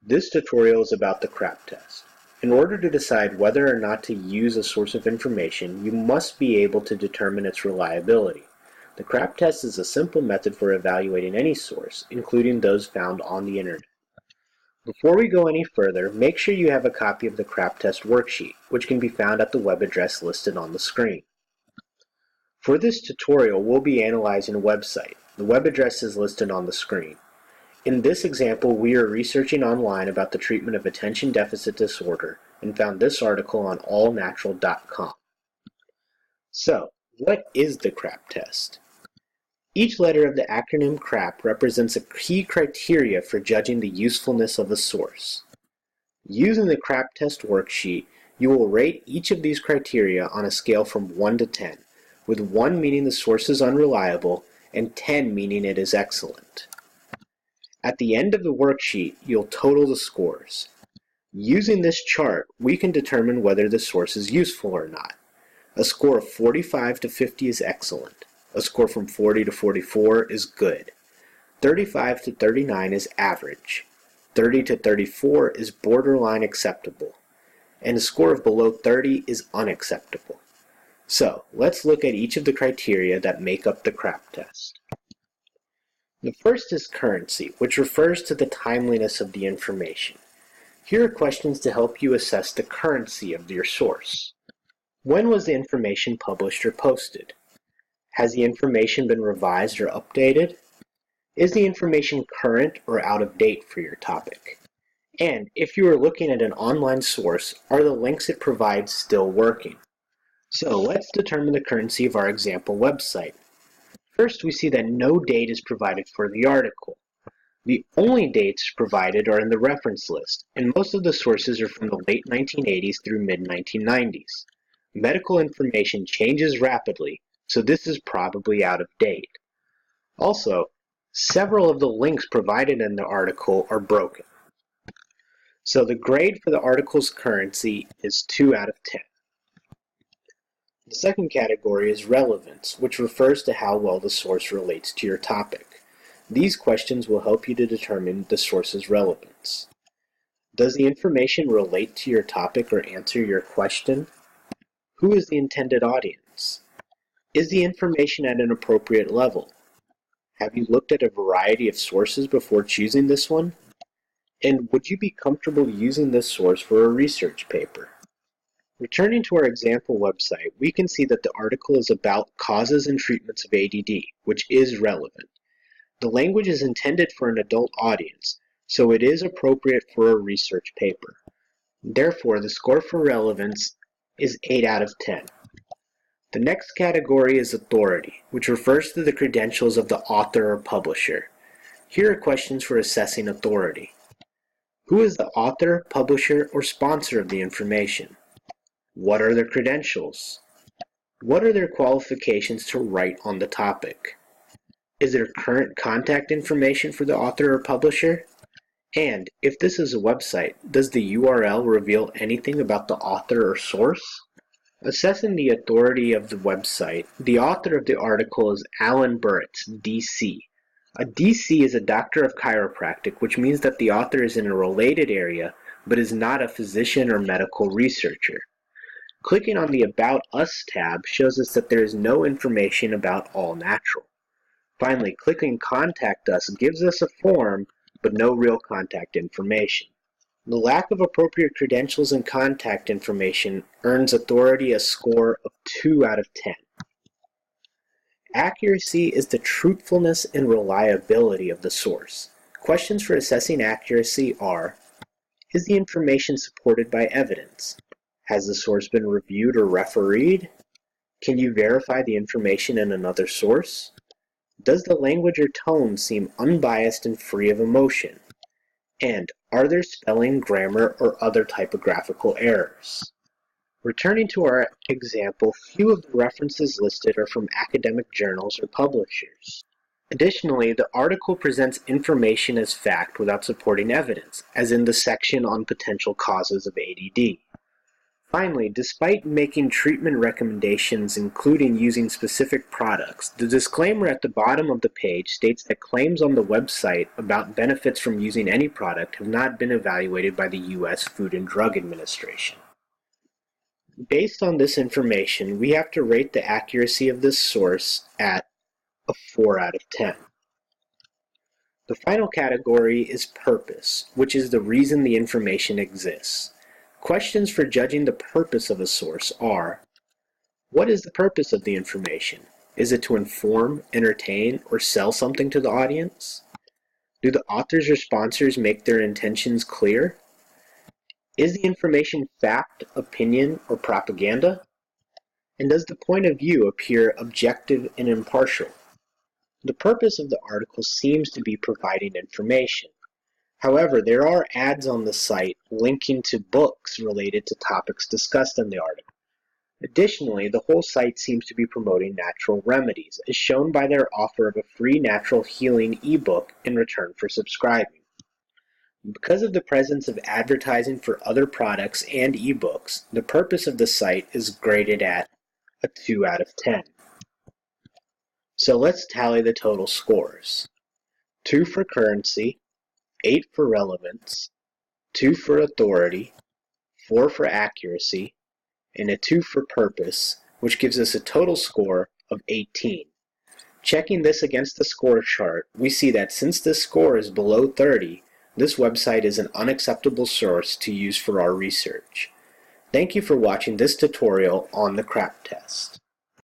This tutorial is about the CRAAP test. In order to decide whether or not to use a source of information, you must be able to determine its reliability. The CRAAP test is a simple method for evaluating any source, including those found on the internet. Before we go any further, make sure you have a copy of the CRAAP test worksheet, which can be found at the web address listed on the screen. For this tutorial, we'll be analyzing a website. The web address is listed on the screen. In this example, we are researching online about the treatment of attention deficit disorder and found this article on allnatural.com. So, what is the CRAAP test? Each letter of the acronym CRAAP represents a key criteria for judging the usefulness of a source. Using the CRAAP test worksheet, you will rate each of these criteria on a scale from 1 to 10, with 1 meaning the source is unreliable and 10 meaning it is excellent. At the end of the worksheet, you'll total the scores. Using this chart, we can determine whether the source is useful or not. A score of 45 to 50 is excellent. A score from 40 to 44 is good. 35 to 39 is average. 30 to 34 is borderline acceptable. And a score of below 30 is unacceptable. So, let's look at each of the criteria that make up the CRAAP test. The first is currency, which refers to the timeliness of the information. Here are questions to help you assess the currency of your source. When was the information published or posted? Has the information been revised or updated? Is the information current or out of date for your topic? And if you are looking at an online source, are the links it provides still working? So let's determine the currency of our example website. First, we see that no date is provided for the article. The only dates provided are in the reference list, and most of the sources are from the late 1980s through mid-1990s. Medical information changes rapidly, so this is probably out of date. Also, several of the links provided in the article are broken. So the grade for the article's currency is 2 out of 10. The second category is relevance, which refers to how well the source relates to your topic. These questions will help you to determine the source's relevance. Does the information relate to your topic or answer your question? Who is the intended audience? Is the information at an appropriate level? Have you looked at a variety of sources before choosing this one? And would you be comfortable using this source for a research paper? Returning to our example website, we can see that the article is about causes and treatments of ADD, which is relevant. The language is intended for an adult audience, so it is appropriate for a research paper. Therefore, the score for relevance is 8 out of 10. The next category is authority, which refers to the credentials of the author or publisher. Here are questions for assessing authority. Who is the author, publisher, or sponsor of the information? What are their credentials? What are their qualifications to write on the topic? Is there current contact information for the author or publisher? And if this is a website, does the URL reveal anything about the author or source? Assessing the authority of the website, the author of the article is Alan Burritts, DC. A DC is a doctor of chiropractic, which means that the author is in a related area, but is not a physician or medical researcher. Clicking on the About Us tab shows us that there is no information about All Natural. Finally, clicking Contact Us gives us a form, but no real contact information. The lack of appropriate credentials and contact information earns authority a score of 2 out of 10. Accuracy is the truthfulness and reliability of the source. Questions for assessing accuracy are: is the information supported by evidence? Has the source been reviewed or refereed? Can you verify the information in another source? Does the language or tone seem unbiased and free of emotion? And are there spelling, grammar, or other typographical errors? Returning to our example, few of the references listed are from academic journals or publishers. Additionally, the article presents information as fact without supporting evidence, as in the section on potential causes of ADD. Finally, despite making treatment recommendations including using specific products, the disclaimer at the bottom of the page states that claims on the website about benefits from using any product have not been evaluated by the U.S. Food and Drug Administration. Based on this information, we have to rate the accuracy of this source at a 4 out of 10. The final category is purpose, which is the reason the information exists. Questions for judging the purpose of a source are: what is the purpose of the information? Is it to inform, entertain, or sell something to the audience? Do the authors or sponsors make their intentions clear? Is the information fact, opinion, or propaganda? And does the point of view appear objective and impartial? The purpose of the article seems to be providing information. However, there are ads on the site linking to books related to topics discussed in the article. Additionally, the whole site seems to be promoting natural remedies, as shown by their offer of a free natural healing ebook in return for subscribing. Because of the presence of advertising for other products and ebooks, the purpose of the site is graded at a 2 out of 10. So let's tally the total scores. 2 for currency, 8 for relevance, 2 for authority, 4 for accuracy, and a 2 for purpose, which gives us a total score of 18. Checking this against the score chart, we see that since this score is below 30, this website is an unacceptable source to use for our research. Thank you for watching this tutorial on the CRAAP test.